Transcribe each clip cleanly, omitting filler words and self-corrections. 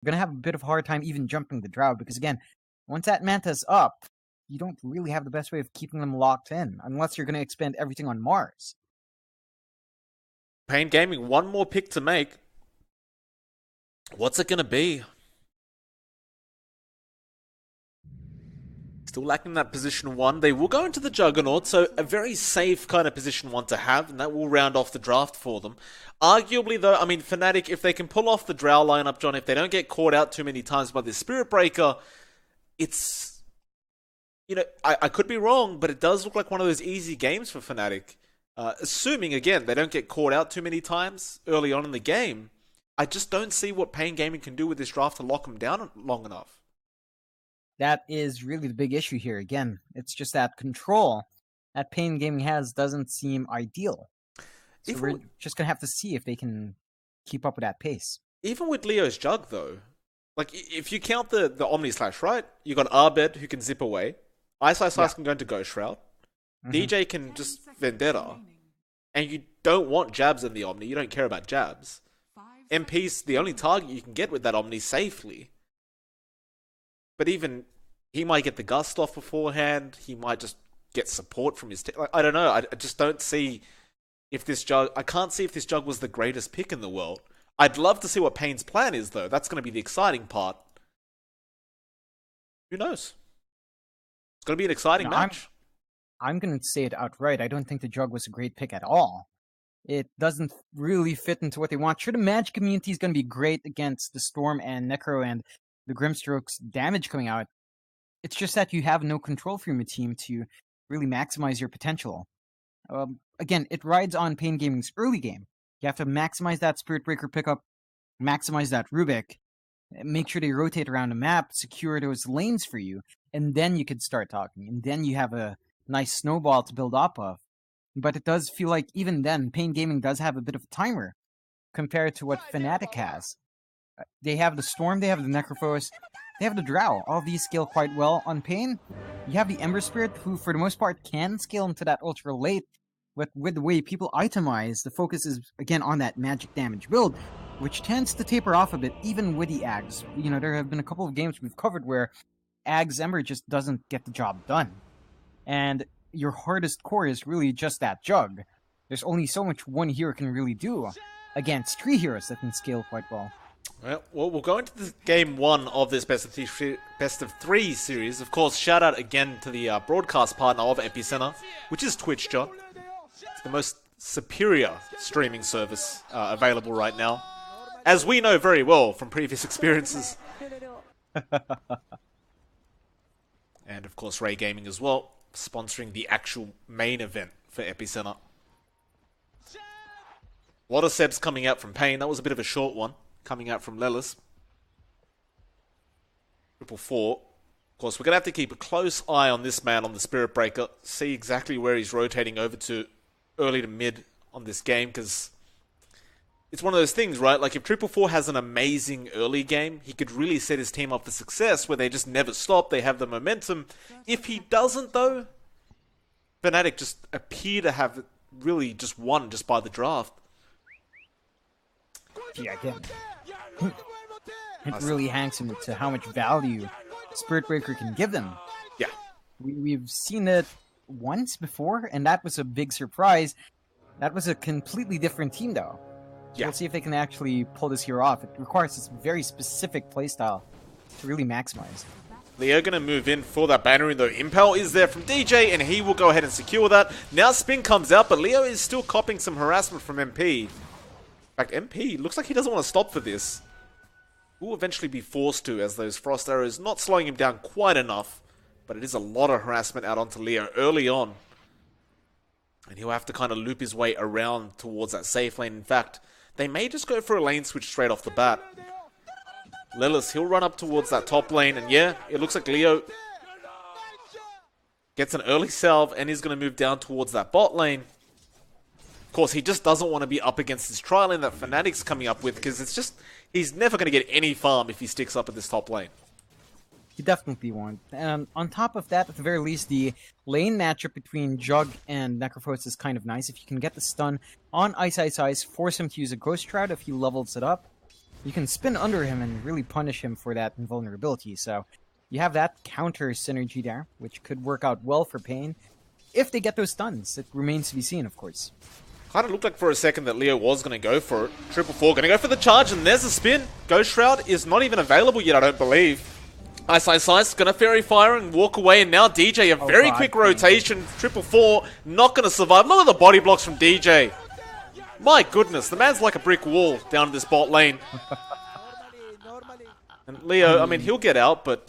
You're going to have a bit of a hard time even jumping the Drow, because again, once that Manta's up, you don't really have the best way of keeping them locked in, unless you're going to expend everything on Mars. Pain Gaming, one more pick to make. What's it going to be? Still lacking that position 1. They will go into the Juggernaut, so a very safe kind of position 1 to have, and that will round off the draft for them. Arguably, though, I mean, FNATIC, if they can pull off the Drow lineup, John, if they don't get caught out too many times by this Spirit Breaker, it's... You know, I could be wrong, but it does look like one of those easy games for FNATIC. Assuming, again, they don't get caught out too many times early on in the game, I just don't see what Pain Gaming can do with this draft to lock them down long enough. That is really the big issue here. Again, it's just that control that Pain Gaming has doesn't seem ideal. So we're just going to have to see if they can keep up with that pace. Even with Leo's Jug, though, like, if you count the Omni Slash, right? You got Arbed, who can zip away. Ice can go into Ghost Shroud. DJ can just Vendetta. And you don't want jabs in the Omni. You don't care about jabs. MP's the only target you can get with that Omni safely. But even he might get the Gust off beforehand. He might just get support from his... Like, I don't know. I just don't see if this Jug... I can't see if this Jug was the greatest pick in the world. I'd love to see what Pain's plan is, though. That's going to be the exciting part. Who knows? It's going to be an exciting match. I'm going to say it outright. I don't think the Jug was a great pick at all. It doesn't really fit into what they want. Sure, the Magic community is going to be great against the Storm and Necro and the Grimstroke's damage coming out. It's just that you have no control from your team to really maximize your potential. Again, it rides on Pain Gaming's early game. You have to maximize that Spirit Breaker pickup, maximize that Rubik, make sure they rotate around the map, secure those lanes for you, and then you could start talking. And then you have a nice snowball to build up of. But it does feel like even then, Pain Gaming does have a bit of a timer compared to what FNATIC has. They have the Storm, they have the Necrophos, they have the Drow. All of these scale quite well on Pain. You have the Ember Spirit, who for the most part can scale into that ultra late, but with the way people itemize, the focus is again on that magic damage build, which tends to taper off a bit, even with the Ags. You know, there have been a couple of games we've covered where Ags Ember just doesn't get the job done. And your hardest core is really just that Jug. There's only so much one hero can really do against 3 heroes that can scale quite well. Well, we'll go into the game 1 of this best of 3 series. Of course, shout out again to the broadcast partner of EPICENTER, which is Twitch, John. It's the most superior streaming service available right now, as we know very well from previous experiences. And of course, Ray Gaming as well, sponsoring the actual main event for EPICENTER. A lot of Sebs coming out from Pain. That was a bit of a short one, coming out from Lelis. 444. Of course, we're going to have to keep a close eye on this man on the Spirit Breaker, see exactly where he's rotating over to early to mid on this game, because it's one of those things, right? Like, if 444 has an amazing early game, he could really set his team up for success, where they just never stop, they have the momentum. If he doesn't, though, FNATIC just appear to have really just won just by the draft. Yeah, again, it really hangs into how much value Spirit Breaker can give them. Yeah. We've seen it once before, and that was a big surprise. That was a completely different team, though. So we'll see if they can actually pull this hero off. It requires this very specific playstyle to really maximize. Leo going to move in for that banner, though Impel is there from DJ, and he will go ahead and secure that. Now Spin comes out, but Leo is still copping some harassment from MP. In fact, MP looks like he doesn't want to stop for this. Will eventually be forced to, as those Frost Arrows not slowing him down quite enough. But it is a lot of harassment out onto Leo early on. And he'll have to kind of loop his way around towards that safe lane. In fact, they may just go for a lane switch straight off the bat. Lelis, he'll run up towards that top lane. And yeah, it looks like Leo gets an early salve and he's going to move down towards that bot lane. Of course, he just doesn't want to be up against this tri lane that FNATIC's coming up with, because it's just, he's never going to get any farm if he sticks up at this top lane. He definitely won't. And on top of that, at the very least, the lane matchup between Jug and Necrophos is kind of nice. If you can get the stun on Ice, force him to use a Ghost Shroud if he levels it up. you can spin under him and really punish him for that invulnerability. So you have that counter synergy there, which could work out well for Pain. If they get those stuns, it remains to be seen, of course. Kind of looked like for a second that Leo was going to go for it. 444 going to go for the charge, and there's a spin. Ghost Shroud is not even available yet, I don't believe. Ice going to Fairy Fire and walk away, and now DJ, a very quick rotation. 444 not going to survive. Look at the body blocks from DJ. My goodness, the man's like a brick wall down in this bot lane. And Leo, I mean, he'll get out, but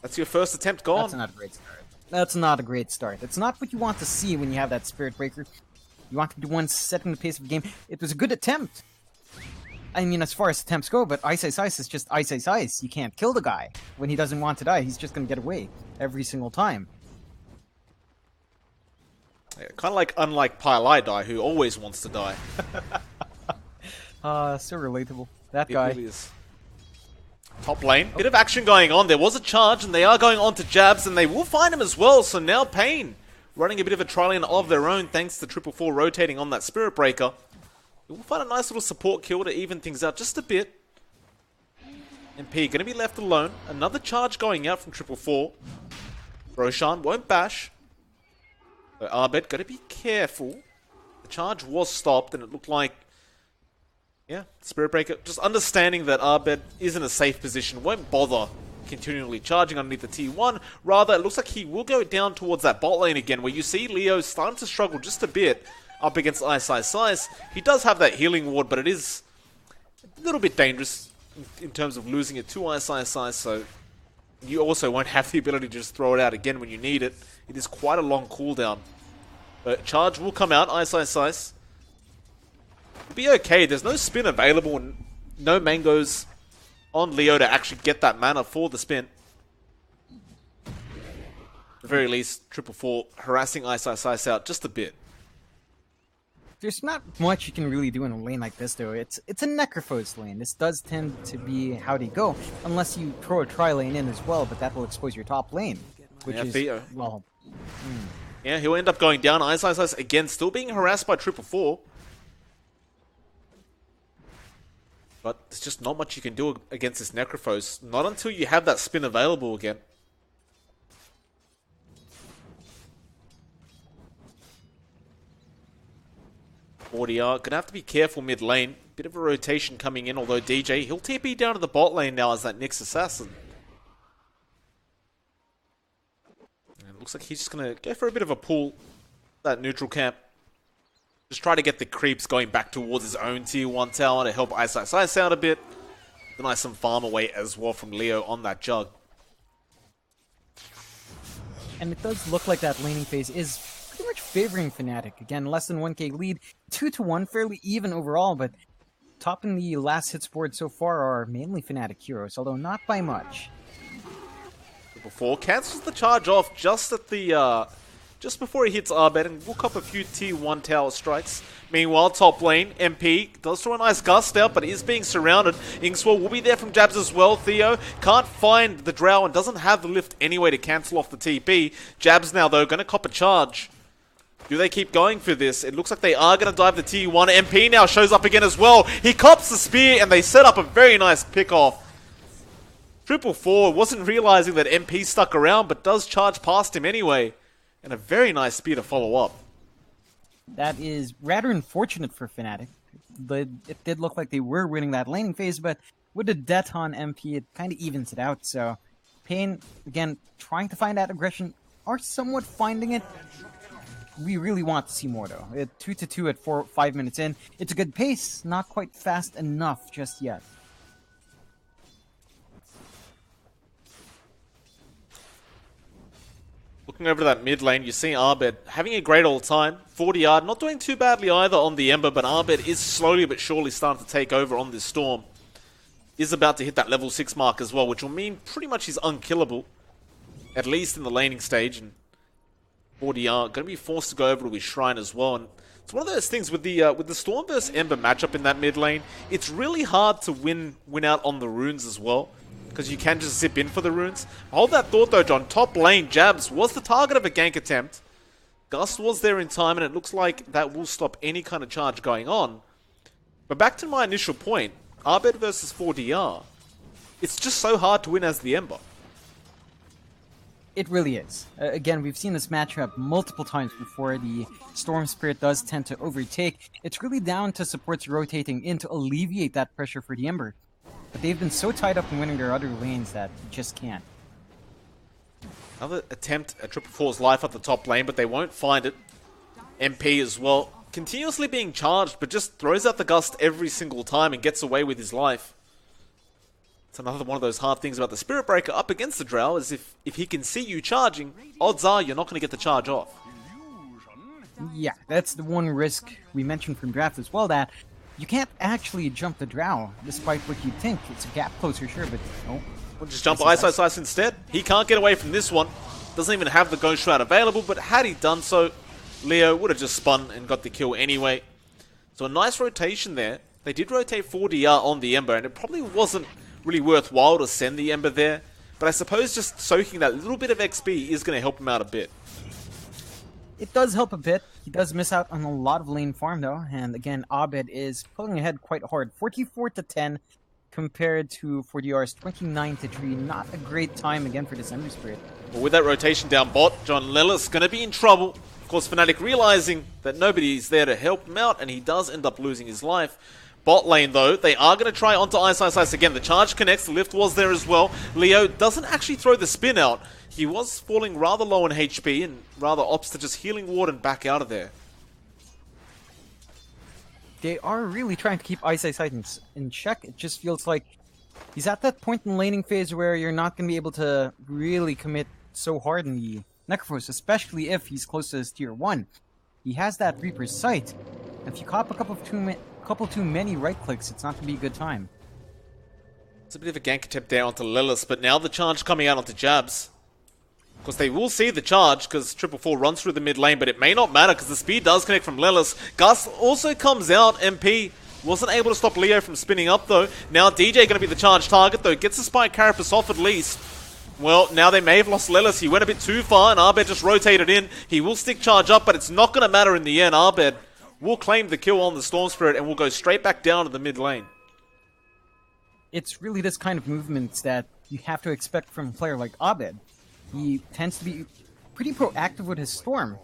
that's your first attempt gone. That's not a great start. That's not a great start. It's not what you want to see when you have that Spirit Breaker. You want to be the one setting the pace of the game. It was a good attempt. I mean, as far as attempts go, but Ice is just Ice. You can't kill the guy. When he doesn't want to die, he's just going to get away every single time. Yeah, kind of like unlike Pile Die, who always wants to die. So relatable. That guy. Really is. Top lane, bit of action going on. There was a charge, and they are going on to Jabs, and they will find him as well. So now Pain running a bit of a tri-lane of their own, thanks to 444 rotating on that Spirit Breaker. We'll find a nice little support kill to even things out just a bit. MP going to be left alone. Another charge going out from 444. Roshan won't bash. So Arbed, got to be careful. The charge was stopped, and it looked like, yeah, Spirit Breaker, just understanding that Arbed is in a safe position, won't bother continually charging underneath the T1. Rather, it looks like he will go down towards that bot lane again, where you see Leo starting to struggle just a bit up against Ice. He does have that healing ward, but it is a little bit dangerous in terms of losing it to Ice, so you also won't have the ability to just throw it out again when you need it. It is quite a long cooldown. But charge will come out, Ice. It'll be okay. There's no spin available and no mangoes on Leo to actually get that mana for the spin. At the very least, 444 harassing Ice out just a bit. There's not much you can really do in a lane like this, though. It's a Necrophos lane. This does tend to be how they go, unless you throw a tri-lane in as well, but that will expose your top lane, which is, Theo. well... Yeah, he'll end up going down. Ice again, still being harassed by 444. But there's just not much you can do against this Necrophos. Not until you have that spin available again. Audio, gonna have to be careful mid lane. Bit of a rotation coming in, although DJ, he'll TP down to the bot lane now as that Nyx assassin. And it looks like he's just gonna go for a bit of a pull, that neutral camp. Just try to get the creeps going back towards his own tier 1 tower to help Ice out a bit. Nice some farm away as well from Leo on that jug. And it does look like that laning phase is pretty much favoring FNATIC. Again, less than 1k lead, 2-1, fairly even overall, but topping the last hits board so far are mainly FNATIC heroes, although not by much. Before cancels the charge off just at the just before he hits Arbed, and we'll cop a few tier 1 tower strikes. Meanwhile, top lane, MP does throw a nice gust out, but is being surrounded. Inkswell will be there from Jabs as well. Theo can't find the Drow and doesn't have the lift anyway to cancel off the TP. Jabs now, though, going to cop a charge. Do they keep going for this? It looks like they are going to dive the tier 1. MP now shows up again as well. He cops the spear, and they set up a very nice pick-off. 444 wasn't realizing that MP stuck around, but does charge past him anyway. And a very nice spear to follow up. That is rather unfortunate for FNATIC. It did look like they were winning that laning phase, but with the death on MP, it kind of evens it out. So, Pain, again, trying to find that aggression, are somewhat finding it. We really want to see more, though. 2-2 at 5 minutes in. It's a good pace, not quite fast enough just yet. Looking over to that mid lane, you see Arbed having a great old time. 40 yard, not doing too badly either on the Ember, but Arbed is slowly but surely starting to take over on this Storm. Is about to hit that level 6 mark as well, which will mean pretty much he's unkillable. At least in the laning stage. And 40 yard, going to be forced to go over to his Shrine as well. And it's one of those things with the Storm vs Ember matchup in that mid lane. It's really hard to win out on the runes as well, because you can just zip in for the runes. Hold that thought though, John. Top lane, Jabs was the target of a gank attempt. Gust was there in time, and it looks like that will stop any kind of charge going on. But back to my initial point, Abed versus 4DR, it's just so hard to win as the Ember. It really is. Again, we've seen this matchup multiple times before. The Storm Spirit does tend to overtake. It's really down to supports rotating in to alleviate that pressure for the Ember. But they've been so tied up in winning their other lanes that you just can't. Another attempt at 444's life at the top lane, but they won't find it. MP as well, continuously being charged, but just throws out the gust every single time and gets away with his life. It's another one of those hard things about the Spirit Breaker up against the Drow, is if he can see you charging, odds are you're not going to get the charge off. Yeah, that's the one risk we mentioned from draft as well, that you can't actually jump the Drow, despite what you'd think. It's a gap closer, sure, but no. We'll just jump Ice instead. He can't get away from this one. Doesn't even have the Ghost Shroud available, but had he done so, Leo would have just spun and got the kill anyway. So a nice rotation there. They did rotate 4DR on the Ember, and it probably wasn't really worthwhile to send the Ember there. But I suppose just soaking that little bit of XP is going to help him out a bit. It does help a bit. He does miss out on a lot of lane farm, though. And again, Abed is pulling ahead quite hard. 44-10 compared to 4DR's 29-3. Not a great time, again, for this Ember Spirit. Well, with that rotation down bot, John Lillis going to be in trouble. Of course, FNATIC realizing that nobody's there to help him out, and he does end up losing his life. Bot lane, though, they are going to try onto Ice again. The charge connects, the lift was there as well. Leo doesn't actually throw the spin out. He was falling rather low in HP and rather opts to just healing ward and back out of there. They are really trying to keep Ice in check. It just feels like he's at that point in laning phase where you're not going to be able to really commit so hard in the Necrophos, especially if he's close to his tier 1. He has that Reaper's Sight. If you cop a couple too many right clicks, it's not going to be a good time. It's a bit of a gank attempt there onto Lilith, but now the charge coming out onto Jabs. Of course, they will see the charge because 444 runs through the mid lane, but it may not matter because the speed does connect from Lilith. Gus also comes out. MP wasn't able to stop Leo from spinning up, though. Now DJ going to be the charge target, though. Gets the Spike Carapace off at least. Well, now they may have lost Lilith. He went a bit too far, and Abed just rotated in. He will stick charge up, but it's not going to matter in the end. Abed will claim the kill on the Storm Spirit and will go straight back down to the mid lane. It's really this kind of movements that you have to expect from a player like Abed. He tends to be pretty proactive with his Storm.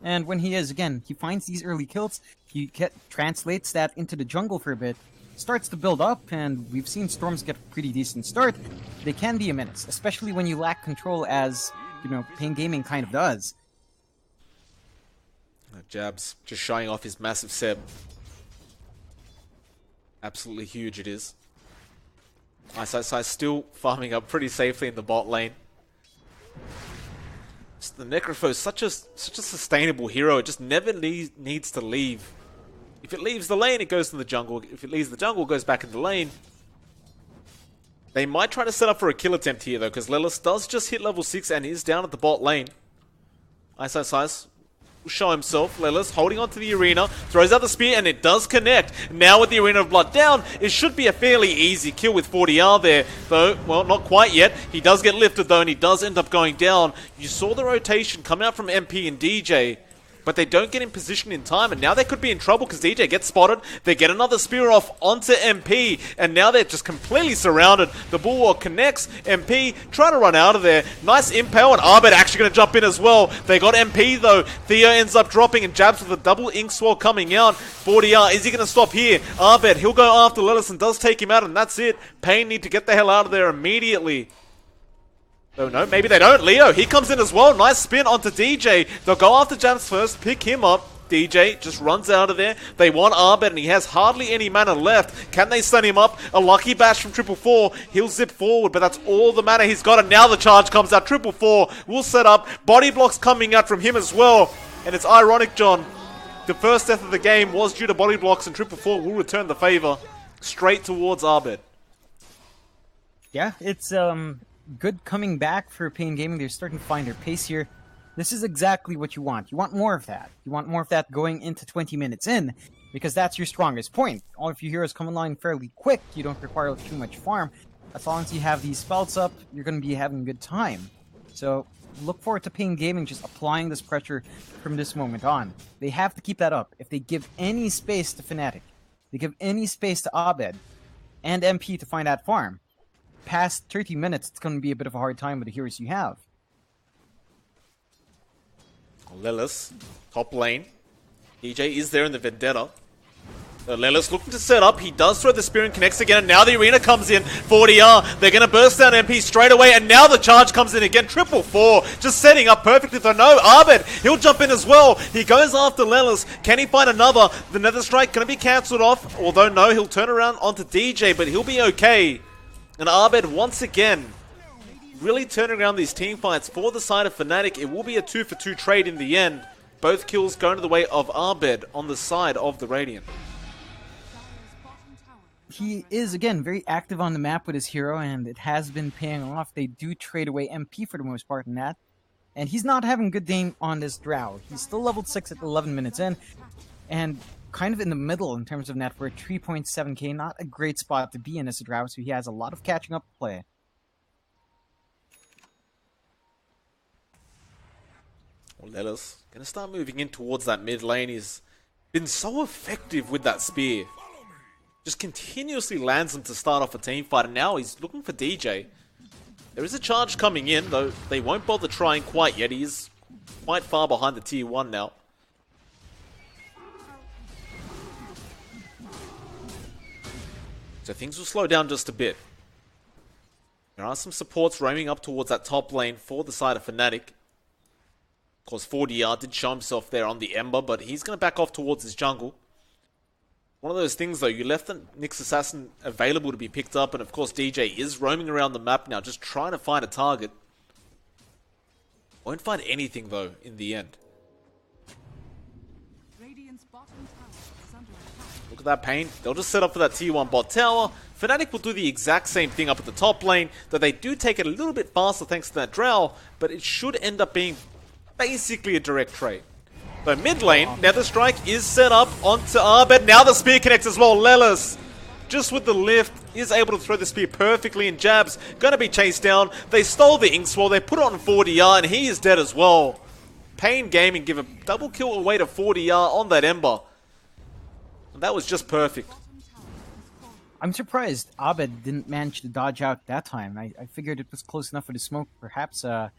And when he is, again, he finds these early kills, he translates that into the jungle for a bit, starts to build up, and we've seen Storms get a pretty decent start. They can be a menace, especially when you lack control as, Pain Gaming kind of does. Jabs just showing off his massive Seb. Absolutely huge it is. Ice still farming up pretty safely in the bot lane. Just the Necrophos, such a sustainable hero. It just never needs to leave. If it leaves the lane, it goes to the jungle. If it leaves the jungle, it goes back in the lane. They might try to set up for a kill attempt here, though, because Lilith does just hit level 6 and is down at the bot lane. Ice will show himself. Lilith holding onto the arena, throws out the spear, and it does connect. Now with the Arena of Blood down, it should be a fairly easy kill with 40R there, though, well, not quite yet. He does get lifted, though, and he does end up going down. You saw the rotation coming out from MP and DJ, but they don't get in position in time, and now they could be in trouble because DJ gets spotted. They get another spear off onto MP, and now they're just completely surrounded. The Bulwark connects. MP trying to run out of there. Nice impale, and Abed actually going to jump in as well. They got MP, though. Theo ends up dropping, and Jabs with a double ink swell coming out. 40R, is he going to stop here? Abed, he'll go after Lilith and does take him out, and that's it. Pain need to get the hell out of there immediately. Oh no, maybe they don't. Leo, he comes in as well. Nice spin onto DJ. They'll go after Jams first, pick him up. DJ just runs out of there. They want Abed, and he has hardly any mana left. Can they stun him up? A lucky bash from 444. He'll zip forward, but that's all the mana he's got. And now the charge comes out. 444 will set up. Body blocks coming out from him as well. And it's ironic, John. The first death of the game was due to body blocks, and 444 will return the favor straight towards Abed. Yeah, it's good coming back for Pain Gaming. They're starting to find their pace here. This is exactly what you want. You want more of that. You want more of that going into 20 minutes in, because that's your strongest point. All of your heroes come online fairly quick. You don't require too much farm. As long as you have these spells up, you're going to be having a good time. So look forward to Pain Gaming just applying this pressure from this moment on. They have to keep that up. If they give any space to FNATIC, they give any space to Abed, and MP to find that farm. Past 30 minutes, it's going to be a bit of a hard time with the heroes you have. Lilith, top lane. DJ is there in the Vendetta. Lilith looking to set up. He does throw the spear and connects again, and now the arena comes in. 40R, they're going to burst down MP straight away, and now the charge comes in again. 444, just setting up perfectly for no. Abed, he'll jump in as well. He goes after Lilith. Can he find another? The Nether Strike going to be cancelled off, although no, he'll turn around onto DJ, but he'll be okay. And Abed, once again, really turning around these team fights for the side of FNATIC. It will be a 2-for-2 trade in the end. Both kills going to the way of Abed on the side of the Radiant. He is, again, very active on the map with his hero, and it has been paying off. They do trade away MP for the most part in that. And he's not having a good game on this Drow. He's still leveled 6 at 11 minutes in, and kind of in the middle in terms of net worth, 3.7k. Not a great spot to be in as a Drow, so he has a lot of catching up to play. Well, Lilith gonna start moving in towards that mid lane. He's been so effective with that spear. Just continuously lands them to start off a team fight, and now he's looking for DJ. There is a charge coming in, though they won't bother trying quite yet. He is quite far behind the tier 1 now. So things will slow down just a bit. There are some supports roaming up towards that top lane for the side of FNATIC. Of course, 40R did show himself there on the Ember, but he's going to back off towards his jungle. One of those things, though, you left the Nyx Assassin available to be picked up, and of course DJ is roaming around the map now, just trying to find a target. Won't find anything, though, in the end. Look at that pain. They'll just set up for that tier 1 bot tower. FNATIC will do the exact same thing up at the top lane, though they do take it a little bit faster thanks to that Drow, but it should end up being basically a direct trade. So mid lane, Nether Strike is set up onto Abed. Now the spear connects as well. Lelis, just with the lift, is able to throw the spear perfectly, and Jab's gonna be chased down. They stole the Ink Swirl, they put it on 40R, and he is dead as well. Pain Gaming give a double kill away to 40R on that Ember. And that was just perfect. I'm surprised Abed didn't manage to dodge out that time. I figured it was close enough for the smoke, perhaps not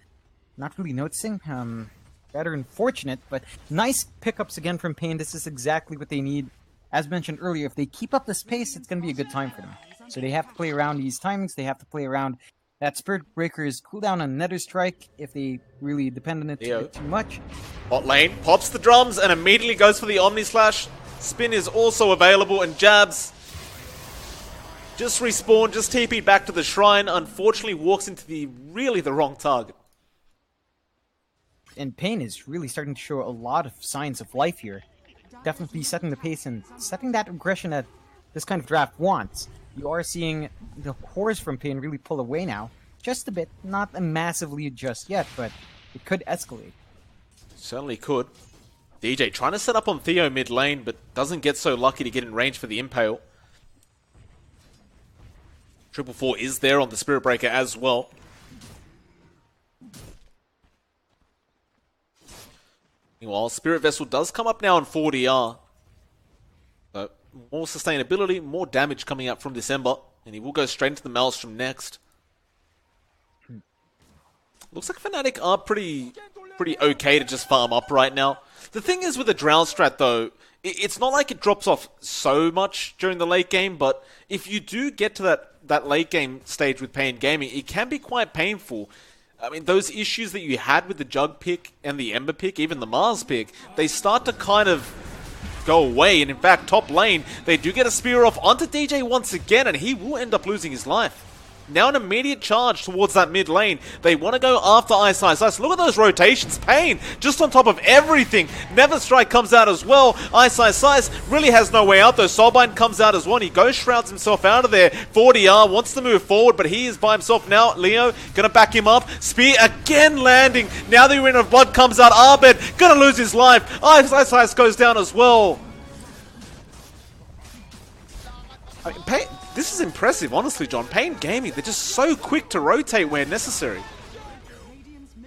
really noticing. Rather unfortunate, but nice pickups again from Pain. This is exactly what they need. As mentioned earlier, if they keep up this pace, it's going to be a good time for them. So they have to play around these timings. They have to play around that Spirit Breaker's cooldown on Nether Strike if they really depend on it too much. Bot lane pops the drums and immediately goes for the Omni Slash. Spin is also available, and Jabs just respawned, just TP'd back to the shrine. Unfortunately, walks into the wrong target. And Pain is really starting to show a lot of signs of life here. Definitely setting the pace and setting that aggression that this kind of draft wants. You are seeing the cores from Pain really pull away now. Just a bit, not a massive lead just yet, but it could escalate. Certainly could. DJ trying to set up on Theo mid lane, but doesn't get so lucky to get in range for the Impale. 444 is there on the Spirit Breaker as well. Meanwhile, Spirit Vessel does come up now on 40R. So, more sustainability, more damage coming out from this Ember. And he will go straight into the Maelstrom next. Looks like FNATIC are pretty okay to just farm up right now. The thing is with the Drow strat, though, it's not like it drops off so much during the late game, but if you do get to that late game stage with Pain Gaming, it can be quite painful. I mean, those issues that you had with the Jug pick and the Ember pick, even the Mars pick, they start to kind of go away. And in fact, top lane, they do get a spear off onto DJ once again, and he will end up losing his life. Now an immediate charge towards that mid lane. They want to go after Ice. Look at those rotations. Pain just on top of everything. Nether Strike comes out as well. Ice really has no way out though. Soulbind comes out as well. He ghost shrouds himself out of there. 40R wants to move forward, but he is by himself now. Leo gonna back him up. Spear again landing. Now the Arena of Blood comes out. Abed gonna lose his life. Ice goes down as well. I mean, Pain, this is impressive, honestly, John. Pain Gaming, they're just so quick to rotate where necessary.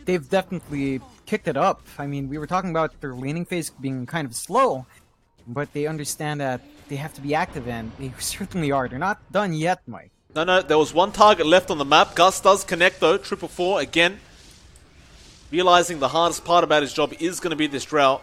They've definitely kicked it up. I mean, we were talking about their laning phase being kind of slow, but they understand that they have to be active, and they certainly are. They're not done yet, Mike. No, there was one target left on the map. Gus does connect though, 444 again. Realizing the hardest part about his job is going to be this drought.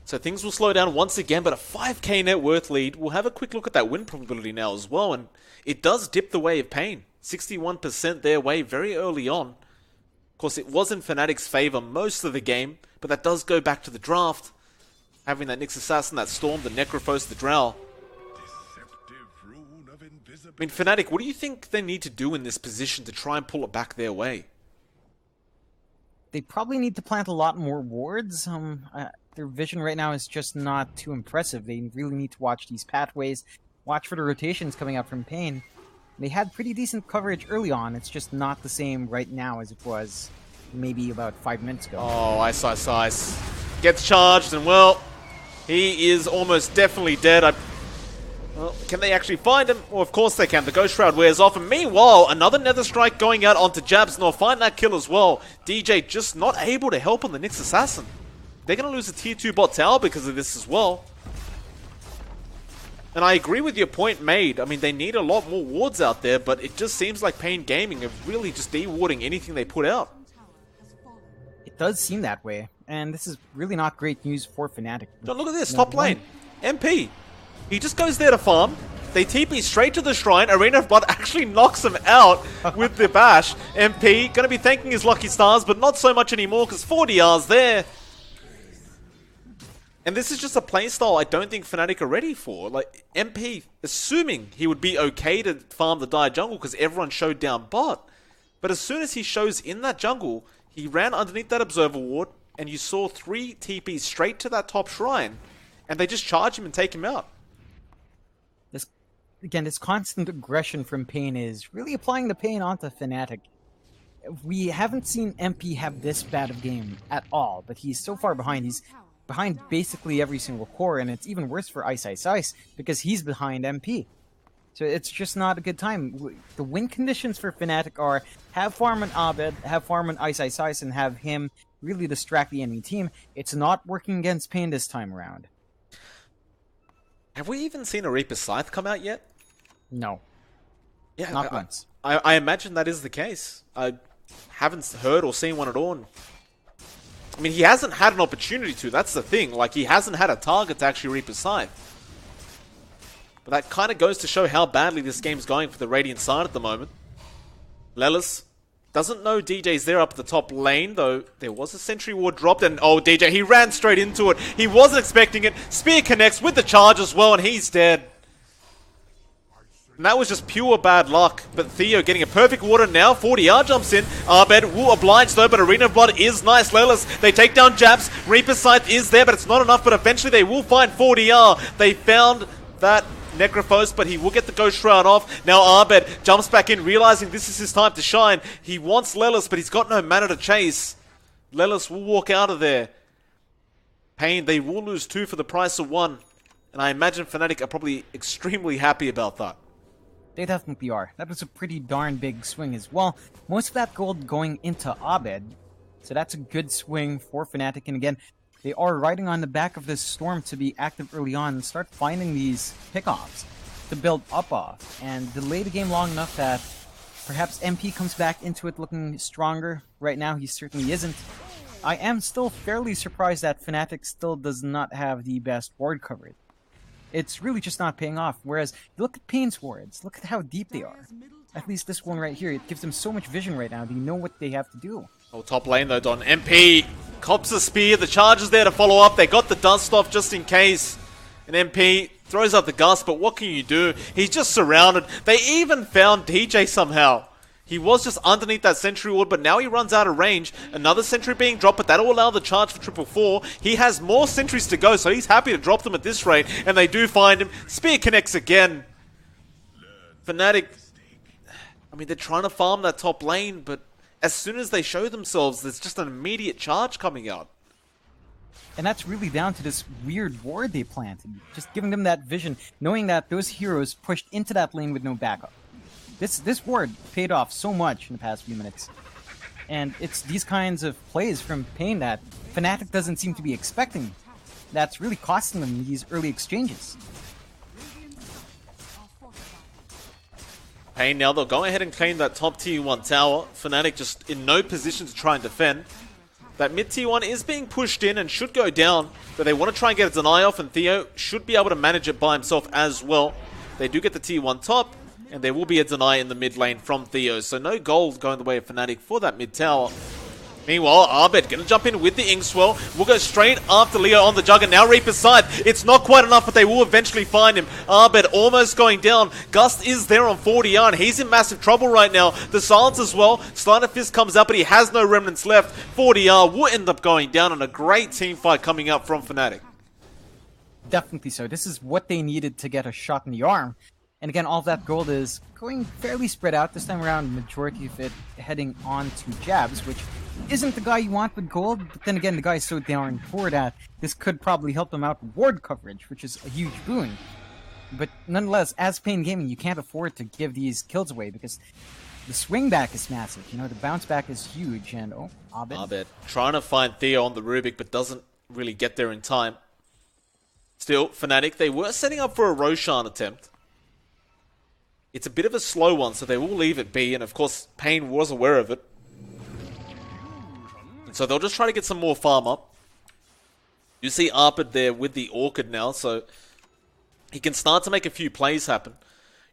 So things will slow down once again, but a 5k net worth lead. We'll have a quick look at that win probability now as well, and it does dip the way of Pain. 61% their way very early on. Of course, it was in FNATIC's favor most of the game, but that does go back to the draft. Having that Nyx Assassin, that Storm, the Necrophos, the Drow. I mean, FNATIC, what do you think they need to do in this position to try and pull it back their way? They probably need to plant a lot more wards. Their vision right now is just not too impressive. They really need to watch these pathways, watch for the rotations coming out from Pain. They had pretty decent coverage early on. It's just not the same right now as it was maybe about 5 minutes ago. Oh, Ice. Gets charged, and well, he is almost definitely dead. Well, can they actually find him? Well, of course they can. The Ghost Shroud wears off, and meanwhile, another Nether Strike going out onto Jabs, and they'll find that kill as well. DJ just not able to help on the Nyx Assassin. They're going to lose a tier 2 bot tower because of this as well. And I agree with your point made. I mean, they need a lot more wards out there, but it just seems like Pain Gaming are really just de-warding anything they put out. It does seem that way, and this is really not great news for FNATIC. Don't look at this, top lane. MP. He just goes there to farm. They TP straight to the shrine. Arena of Blood actually knocks him out with the bash. MP going to be thanking his lucky stars, but not so much anymore because 40R's there. And this is just a playstyle I don't think FNATIC are ready for. Like, MP, assuming he would be okay to farm the Dire jungle because everyone showed down bot. But as soon as he shows in that jungle, he ran underneath that Observer Ward, and you saw 3 TPs straight to that top shrine, and they just charge him and take him out. This constant aggression from Pain is really applying the pain onto FNATIC. We haven't seen MP have this bad of game at all, but he's so far behind. He's behind basically every single core, and it's even worse for Ice because he's behind MP. So it's just not a good time. The win conditions for FNATIC are have farm on Abed, have farm on Ice, and have him really distract the enemy team. It's not working against Pain this time around. Have we even seen a Reaper Scythe come out yet? No. Yeah, not once. I imagine that is the case. I haven't heard or seen one at all. I mean, he hasn't had an opportunity to, that's the thing. Like, he hasn't had a target to actually Reaper Scythe. But that kind of goes to show how badly this game's going for the Radiant side at the moment. Lelis doesn't know DJ's there up at the top lane, though there was a sentry ward dropped, and oh, DJ, he ran straight into it. He wasn't expecting it. Spear connects with the charge as well, and he's dead. And that was just pure bad luck. But Theo getting a perfect water now. 40R jumps in. Abed will oblige though, but Arena of Blood is nice. Lelis, they take down Jabs. Reaper Scythe is there, but it's not enough. But eventually they will find 40R. They found that Necrophos, but he will get the Ghost Shroud off. Now Abed jumps back in, realizing this is his time to shine. He wants Lelis, but he's got no mana to chase. Lelis will walk out of there. Pain, they will lose 2 for the price of 1. And I imagine FNATIC are probably extremely happy about that. They definitely are. That was a pretty darn big swing as well. Most of that gold going into Abed. So that's a good swing for FNATIC. And again, they are riding on the back of this Storm to be active early on and start finding these pickoffs to build up off. And delay the game long enough that perhaps MP comes back into it looking stronger. Right now, he certainly isn't. I am still fairly surprised that FNATIC still does not have the best ward coverage. It's really just not paying off. Whereas, look at Pain's wards. Look at how deep they are. At least this one right here, it gives them so much vision right now. They know what they have to do. Oh, top lane though, Don. MP cops a spear. The charge is there to follow up. They got the dust off just in case. And MP throws out the gust, but what can you do? He's just surrounded. They even found DJ somehow. He was just underneath that sentry ward, but now he runs out of range. Another sentry being dropped, but that'll allow the charge for 444. He has more sentries to go, so he's happy to drop them at this rate. And they do find him. Spear connects again. FNATIC, I mean, they're trying to farm that top lane, but as soon as they show themselves, there's just an immediate charge coming out. And that's really down to this weird ward they planted. Just giving them that vision, knowing that those heroes pushed into that lane with no backup. This ward paid off so much in the past few minutes. And it's these kinds of plays from Pain that FNATIC doesn't seem to be expecting. That's really costing them these early exchanges. Pain now, they'll go ahead and claim that top tier 1 tower. FNATIC just in no position to try and defend. That mid tier 1 is being pushed in and should go down, but they want to try and get a deny off, and Theo should be able to manage it by himself as well. They do get the tier 1 top, and there will be a deny in the mid lane from Theo, so no gold going the way of FNATIC for that mid tower. Meanwhile, Arbed gonna jump in with the Inkswell. We'll go straight after Leo on the Jug, and now Reaper's side. It's not quite enough, but they will eventually find him. Arbed almost going down. Gust is there on 40R, and he's in massive trouble right now. The silence as well. Slider Fist comes out, but he has no remnants left. 40R will end up going down, and a great team fight coming up from FNATIC. Definitely so. This is what they needed to get a shot in the arm. And again, all of that gold is going fairly spread out. This time around, majority of it heading on to Jabs, which isn't the guy you want with gold. But then again, the guy is so darn poor that this could probably help them out with ward coverage, which is a huge boon. But nonetheless, as Pain Gaming, you can't afford to give these kills away because the swing back is massive. You know, the bounce back is huge. And oh, Abed trying to find Theo on the Rubik, but doesn't really get there in time. Still, FNATIC, they were setting up for a Roshan attempt. It's a bit of a slow one, so they will leave it be, and of course, Pain was aware of it. And so they'll just try to get some more farm up. You see Arpid there with the Orchid now, so he can start to make a few plays happen.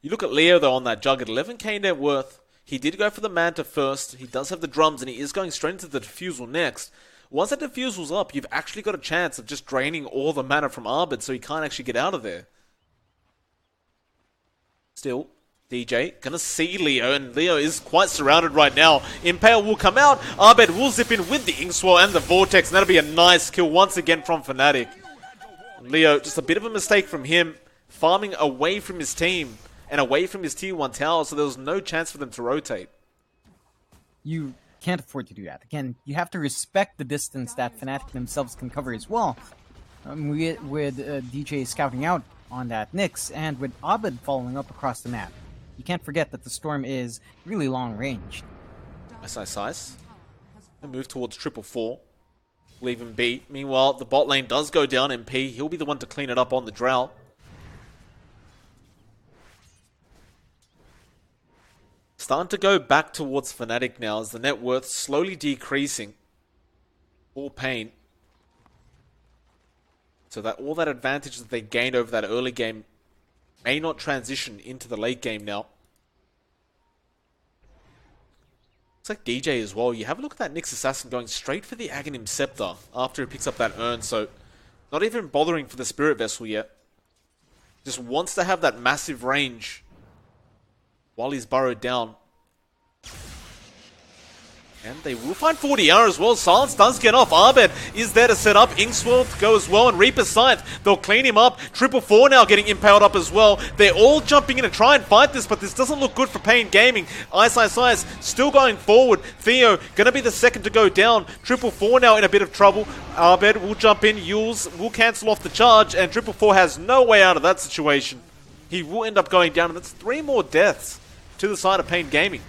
You look at Leo, though, on that Jug at 11k net worth. He did go for the Manta first. He does have the drums, and he is going straight into the Diffusal next. Once that Diffusal's up, you've actually got a chance of just draining all the mana from Arbid, so he can't actually get out of there. Still, DJ gonna see Leo, and Leo is quite surrounded right now. Impale will come out. Arbed will zip in with the Inkswell and the Vortex, and that'll be a nice kill once again from FNATIC. Leo, just a bit of a mistake from him, farming away from his team and away from his tier 1 tower, so there was no chance for them to rotate. You can't afford to do that. Again, you have to respect the distance that FNATIC themselves can cover as well. With DJ scouting out on that Nyx, and with Abed following up across the map. You can't forget that the Storm is really long ranged. Nice. They move towards 444. Leave him be. Meanwhile, the bot lane does go down MP. He'll be the one to clean it up on the Drow. Starting to go back towards FNATIC now as the net worth slowly decreasing. For Pain. So that all that advantage that they gained over that early game may not transition into the late game now. Looks like DJ as well. You have a look at that Nyx Assassin going straight for the Aghanim Scepter after he picks up that urn, so not even bothering for the Spirit Vessel yet. Just wants to have that massive range while he's burrowed down. And they will find 40R as well. Silence does get off. Arbed is there to set up. Inkswell to go as well. And Reaper's side, they'll clean him up. 444 now getting impaled up as well. They're all jumping in to try and fight this, but this doesn't look good for Pain Gaming. Ice still going forward. Theo going to be the second to go down. 444 now in a bit of trouble. Arbed will jump in. Yules will cancel off the charge. And 444 has no way out of that situation. He will end up going down. And that's 3 more deaths to the side of Pain Gaming.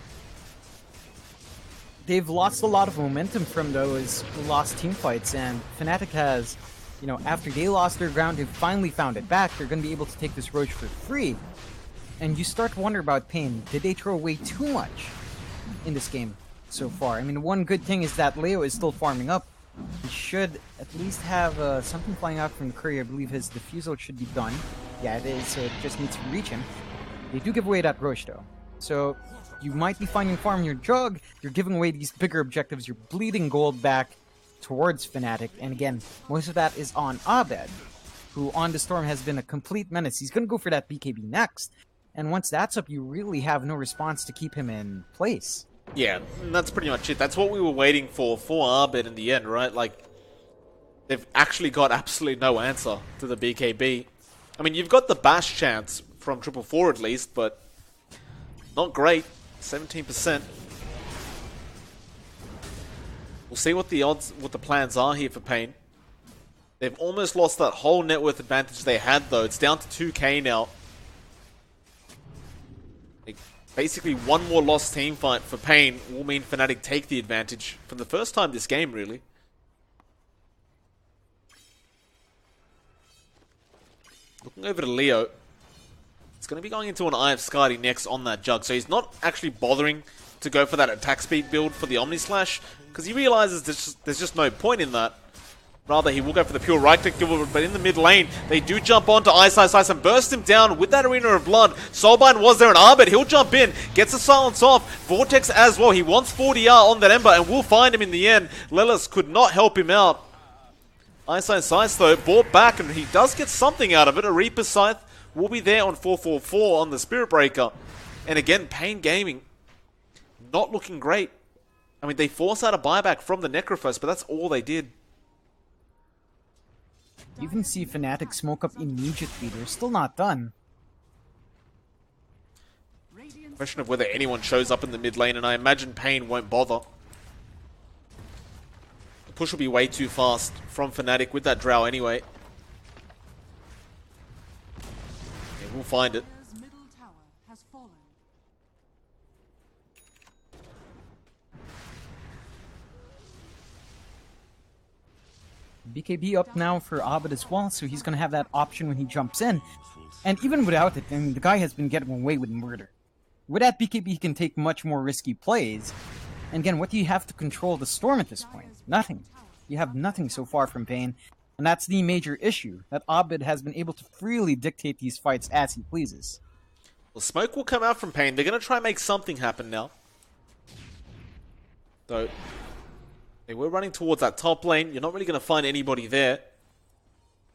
They've lost a lot of momentum from those lost team fights, and FNATIC has, you know, after they lost their ground, they've finally found it back. They're going to be able to take this Roach for free. And you start to wonder about Pain. Did they throw away too much in this game so far? I mean, one good thing is that Leo is still farming up. He should at least have something flying out from the courier. I believe his Diffusal should be done. Yeah, it is, so it just needs to reach him. They do give away that Roach, though. So you might be finding farm your Jug, you're giving away these bigger objectives, you're bleeding gold back towards FNATIC, and again, most of that is on Abed, who on the Storm has been a complete menace. He's going to go for that BKB next, and once that's up, you really have no response to keep him in place. Yeah, that's pretty much it. That's what we were waiting for Abed in the end, right? Like, they've actually got absolutely no answer to the BKB. I mean, you've got the bash chance from 444 at least, but not great. 17%. We'll see what the odds, what the plans are here for Pain. They've almost lost that whole net worth advantage they had, though. It's down to 2k now. They basically one more lost team fight for Pain will mean FNATIC take the advantage for the first time this game, really. Looking over to Leo. He's going to be going into an Eye of Skadi next on that Jug, so he's not actually bothering to go for that attack speed build for the Omni Slash, because he realizes there's just no point in that. Rather, he will go for the pure right-click kill, but in the mid lane, they do jump onto Ice and burst him down with that Arena of Blood. Soulbind was there, and Arbet, he'll jump in, gets the silence off. Vortex as well, he wants 40R on that Ember, and we'll find him in the end. Lelis could not help him out. Ice though, brought back, and he does get something out of it. A Reaper Scythe will be there on 444 on the Spirit Breaker. And again, Pain Gaming, not looking great. I mean, they force out a buyback from the Necrophos, but that's all they did. You can see FNATIC smoke up immediately. They're still not done. Question of whether anyone shows up in the mid lane, and I imagine Pain won't bother. The push will be way too fast from FNATIC with that Drow anyway. Yeah, we'll find it. BKB up now for Abed as well, so he's going to have that option when he jumps in. And even without it, I mean, the guy has been getting away with murder. With that BKB, he can take much more risky plays. And again, what do you have to control the Storm at this point? Nothing. You have nothing so far from Pain. And that's the major issue, that Abed has been able to freely dictate these fights as he pleases. Well, smoke will come out from Pain. They're going to try and make something happen now. Though, they were running towards that top lane. You're not really going to find anybody there.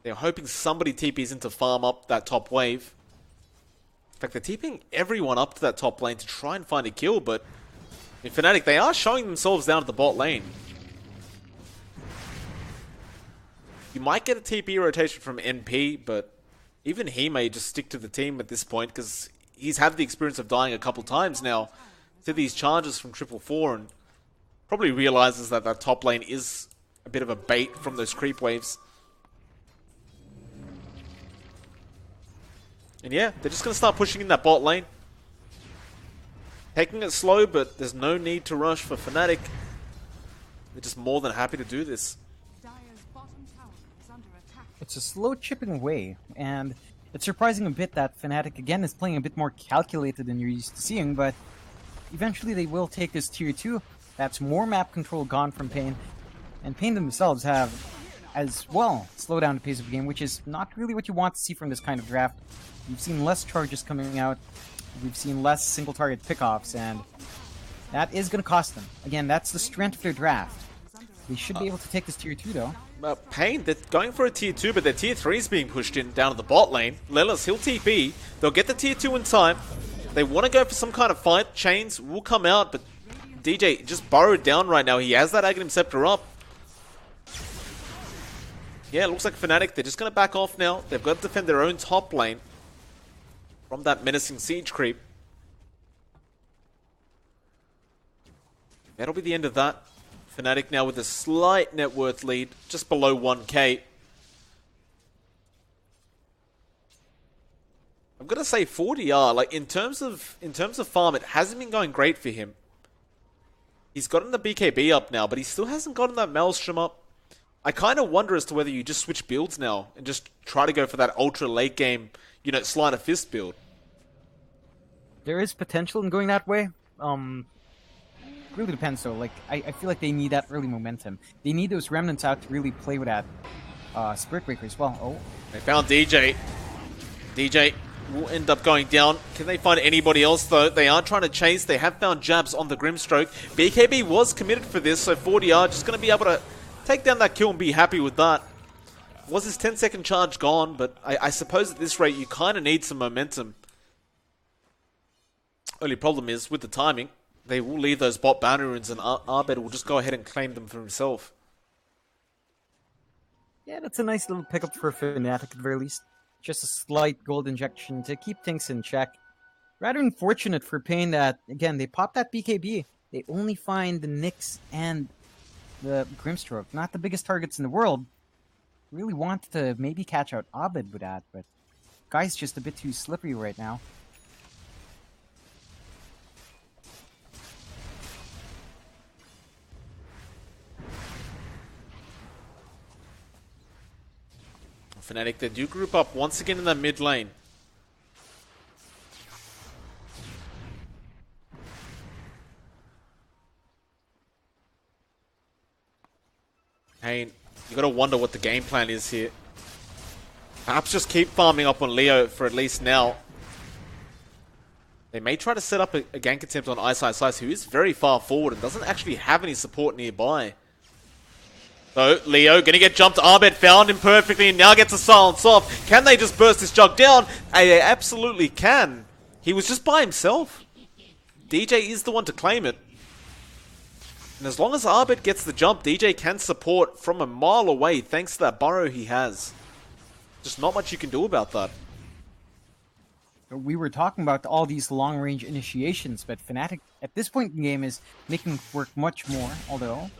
They're hoping somebody TPs in to farm up that top wave. In fact, they're TPing everyone up to that top lane to try and find a kill, but in FNATIC, they are showing themselves down at the bot lane. You might get a TP rotation from NP, but even he may just stick to the team at this point, because he's had the experience of dying a couple times now to these charges from 444, and probably realizes that that top lane is a bit of a bait from those creep waves. And yeah, they're just going to start pushing in that bot lane. Taking it slow, but there's no need to rush for FNATIC. They're just more than happy to do this. It's a slow chipping away, and it's surprising a bit that FNATIC again is playing a bit more calculated than you're used to seeing, but eventually they will take this tier 2. That's more map control gone from Pain, and Pain themselves have, as well, slowed down the pace of the game, which is not really what you want to see from this kind of draft. We've seen less charges coming out, we've seen less single target pickoffs, and that is going to cost them. Again, that's the strength of their draft. They should be able to take this tier 2 though. Pain, they're going for a tier 2, but their tier 3 is being pushed in down to the bot lane. Lelis, he'll TP, they'll get the tier 2 in time. They want to go for some kind of fight, chains will come out, but DJ just burrowed down right now. He has that Aghanim Scepter up. Yeah, it looks like FNATIC, they're just going to back off now. They've got to defend their own top lane from that menacing siege creep. That'll be the end of that. FNATIC now with a slight net worth lead, just below 1k. I'm gonna say 40R, like in terms of farm, it hasn't been going great for him. He's gotten the BKB up now, but he still hasn't gotten that Maelstrom up. I kind of wonder as to whether you just switch builds now and just try to go for that ultra late game, you know, Sleight of Fist build. There is potential in going that way. Really depends though. Like I feel like they need that early momentum. They need those remnants out to really play with that Spirit Breaker as well. Oh, they found DJ. DJ will end up going down. Can they find anybody else though? They are trying to chase. They have found jabs on the Grimstroke. BKB was committed for this, so 40R just going to be able to take down that kill and be happy with that. Was his 10-second charge gone, but I suppose at this rate you kind of need some momentum. Only problem is with the timing. They will leave those bot boundary runes, and Arbed will just go ahead and claim them for himself. Yeah, that's a nice little pickup for FNATIC at the very least. Just a slight gold injection to keep things in check. Rather unfortunate for Pain that, again, they pop that BKB. They only find the Nyx and the Grimstroke. Not the biggest targets in the world. Really want to maybe catch out Abed with that, but guy's just a bit too slippery right now. FNATIC, they do group up once again in that mid lane. Hey, you gotta wonder what the game plan is here. Perhaps just keep farming up on Leo for at least now. They may try to set up a gank attempt on EPICENTER, who is very far forward and doesn't actually have any support nearby. So, Leo gonna get jumped. Arbet found him perfectly and now gets a silence off. Can they just burst this jug down? They absolutely can. He was just by himself. DJ is the one to claim it. And as long as Arbet gets the jump, DJ can support from a mile away thanks to that burrow he has. Just not much you can do about that. We were talking about all these long-range initiations, but FNATIC at this point in the game is making it work much more, although...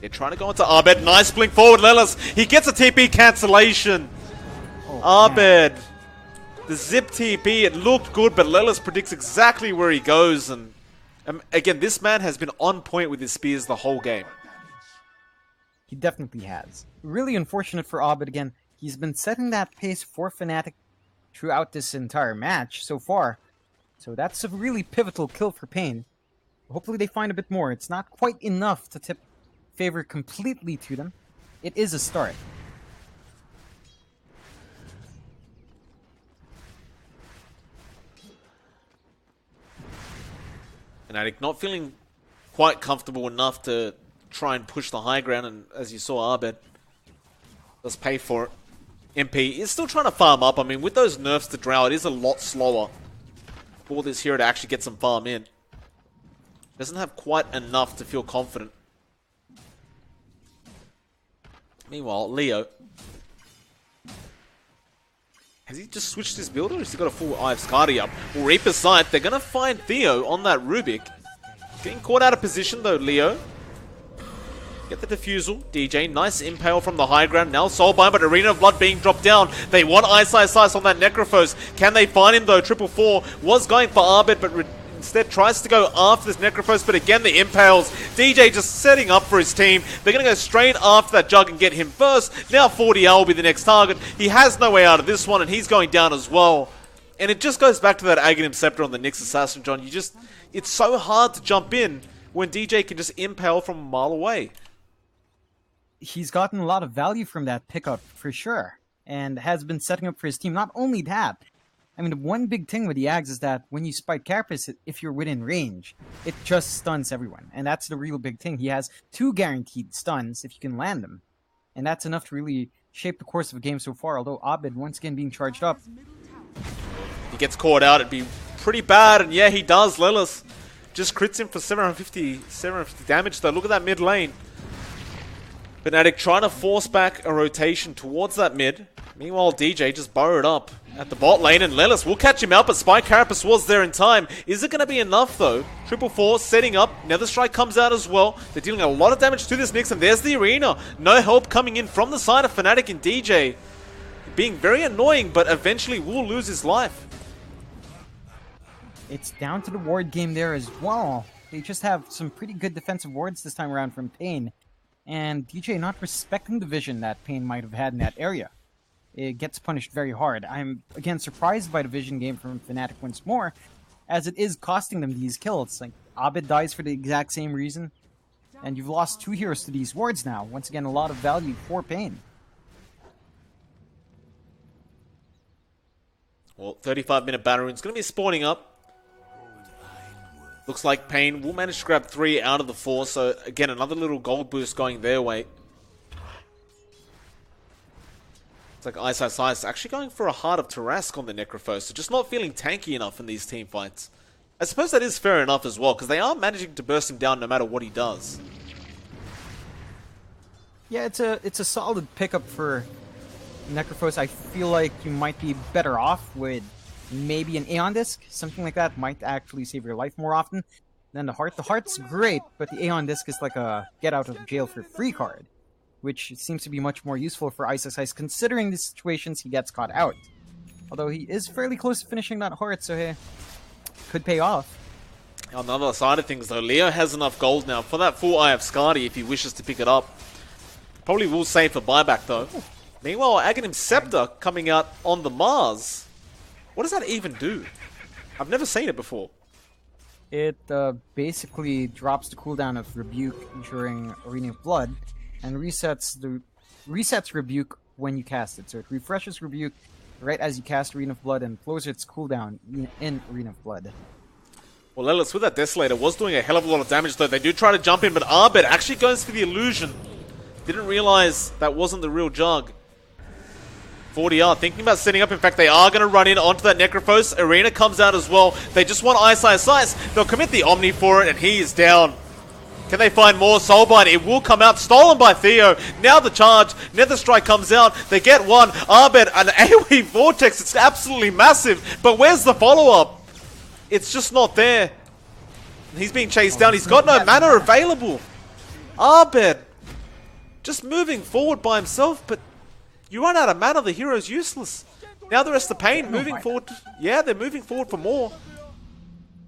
They're trying to go into Arbet. Nice blink forward, Lelis. He gets a TP cancellation. Arbet. The zip TP, it looked good, but Lelis predicts exactly where he goes. And again, this man has been on point with his spears the whole game. He definitely has. Really unfortunate for Arbet again. He's been setting that pace for FNATIC throughout this entire match so far. So that's a really pivotal kill for Pain. Hopefully they find a bit more. It's not quite enough to tip favor completely to them. It is a start. FNATIC not feeling quite comfortable enough to try and push the high ground, and as you saw, Arbet does pay for it. MP is still trying to farm up. I mean, with those nerfs to Drow, it is a lot slower for this hero to actually get some farm in. Doesn't have quite enough to feel confident. Meanwhile, Leo. Has he just switched his build or has he got a full Eye of Skadi up? Well, Reaper's Sight, they're going to find Theo on that Rubik. Getting caught out of position though, Leo. Get the defusal. DJ, nice impale from the high ground. Now Soulbind, but Arena of Blood being dropped down. They want Ice on that Necrophos. Can they find him though? 444 was going for Arbet, but instead tries to go after this Necrophos, but again the impales. DJ just setting up for his team. They're going to go straight after that jug and get him first. Now 40L will be the next target. He has no way out of this one and he's going down as well. And it just goes back to that Aghanim Scepter on the Nyx Assassin, John. It's so hard to jump in when DJ can just impale from a mile away. He's gotten a lot of value from that pickup for sure, and has been setting up for his team. Not only that, I mean, the one big thing with the Ags is that when you spike Carapace, if you're within range, it just stuns everyone, and that's the real big thing. He has 2 guaranteed stuns if you can land them, and that's enough to really shape the course of a game so far, although Abed once again being charged up. He gets caught out, it'd be pretty bad, and yeah, he does. Lelis just crits him for 750 damage though. Look at that mid lane. FNATIC trying to force back a rotation towards that mid. Meanwhile, DJ just burrowed up at the bot lane, and Lelis will catch him out, but Spike Carapace was there in time. Is it going to be enough, though? 444 setting up. Nether Strike comes out as well. They're dealing a lot of damage to this Nyx, and there's the arena. No help coming in from the side of FNATIC and DJ. Being very annoying, but eventually will lose his life. It's down to the ward game there as well. They just have some pretty good defensive wards this time around from Pain. And DJ not respecting the vision that Pain might have had in that area. It gets punished very hard. I'm, again, surprised by the vision game from FNATIC once more, as it is costing them these kills. Like, Abed dies for the exact same reason, and you've lost 2 heroes to these wards now. Once again, a lot of value for Pain. Well, 35-minute Battleroon's going to be spawning up. Looks like Pain will manage to grab 3 out of the 4, so again, another little gold boost going their way. It's like Ice actually going for a Heart of Tarask on the Necrophos, so just not feeling tanky enough in these team fights. I suppose that is fair enough as well, because they are managing to burst him down no matter what he does. Yeah, it's a solid pickup for Necrophos. I feel like you might be better off with maybe an Aeon Disc. Something like that might actually save your life more often than the Heart. The Heart's great, but the Aeon Disc is like a get out of jail for free card, which seems to be much more useful for Ice considering the situations he gets caught out. Although he is fairly close to finishing that Heart, so hey, could pay off. On the other side of things though, Leo has enough gold now for that full Eye of Skadi if he wishes to pick it up. Probably will save for buyback though. Meanwhile, Aghanim Scepter coming out on the Mars. What does that even do? I've never seen it before. It basically drops the cooldown of Rebuke during Arena of Blood, and resets Rebuke when you cast it. So it refreshes Rebuke right as you cast Arena of Blood and flows its cooldown in Arena of Blood. Well, Lilith with that Desolator was doing a hell of a lot of damage, though. They do try to jump in, but Arbed actually goes for the illusion. Didn't realize that wasn't the real Jug. 40R thinking about setting up. In fact, they are going to run in onto that Necrophos. Arena comes out as well. They just want Ice. They'll commit the Omni for it, and he is down. Can they find more? Soulbind, it will come out. Stolen by Theo. Now the charge. Nether Strike comes out. They get one. Arbed, an AoE Vortex. It's absolutely massive. But where's the follow-up? It's just not there. He's being chased down. He's got no mana available. Arbed, just moving forward by himself, but you run out of mana, the hero's useless. Now the rest of Pain moving forward. Yeah, they're moving forward for more.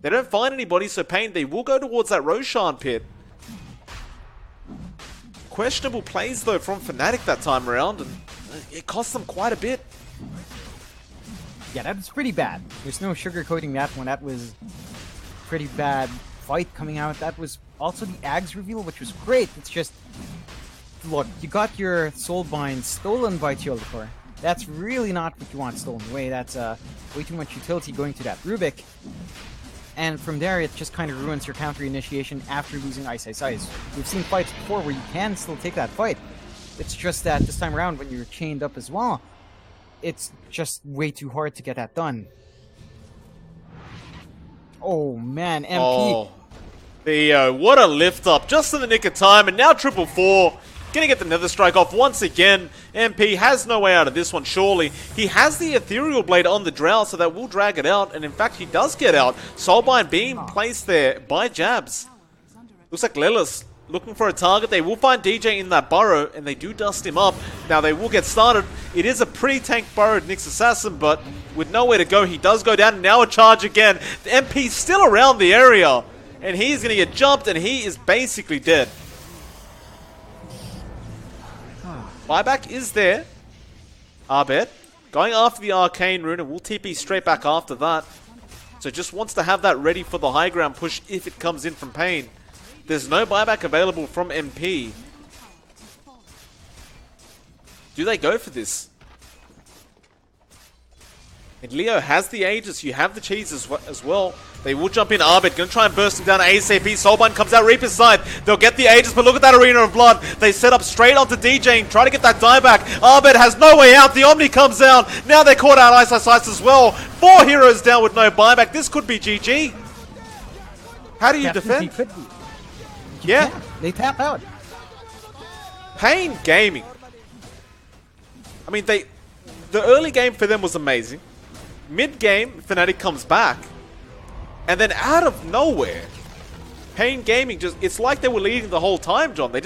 They don't find anybody, so Pain, they will go towards that Roshan pit. Questionable plays, though, from FNATIC that time around, and it cost them quite a bit. Yeah, that's pretty bad. There's no sugarcoating that one. That was pretty bad fight coming out. That was also the Ags reveal, which was great. It's just, look, you got your Soulbind stolen by Teoldor. That's really not what you want stolen away. That's way too much utility going to that Rubik. And from there, it just kind of ruins your counter initiation after losing Ice. We've seen fights before where you can still take that fight. It's just that this time around, when you're chained up as well, it's just way too hard to get that done. Oh man, MP. Oh, Theo, what a lift up just in the nick of time, and now 444. Gonna get the Nether Strike off once again. MP has no way out of this one, surely. He has the Ethereal Blade on the Drow, so that will drag it out, and in fact, he does get out. Soulbind being placed there by Jabs. Looks like Lilith looking for a target. They will find DJ in that burrow, and they do dust him up. Now, they will get started. It is a pretty tank burrowed Nyx Assassin, but with nowhere to go, he does go down, and now a charge again. The MP's still around the area, and he's gonna get jumped, and he is basically dead. Buyback is there. Arbed going after the Arcane Rune and will TP straight back after that. So just wants to have that ready for the high ground push if it comes in from Pain. There's no buyback available from MP. Do they go for this? And Leo has the Aegis, you have the cheese as well. They will jump in. Arbed gonna try and burst him down ASAP. Soulbind comes out Reaper's side. They'll get the Aegis, but look at that Arena of Blood. They set up straight onto DJ and try to get that dieback. Arbed has no way out. The Omni comes out. Now they're caught out Ice as well. 4 heroes down with no buyback. This could be GG. How do you defend? Yeah. They tap out. Pain Gaming. I mean, the early game for them was amazing. Mid-game, FNATIC comes back. And then out of nowhere, Pain Gaming just, it's like they were leading the whole time, John. They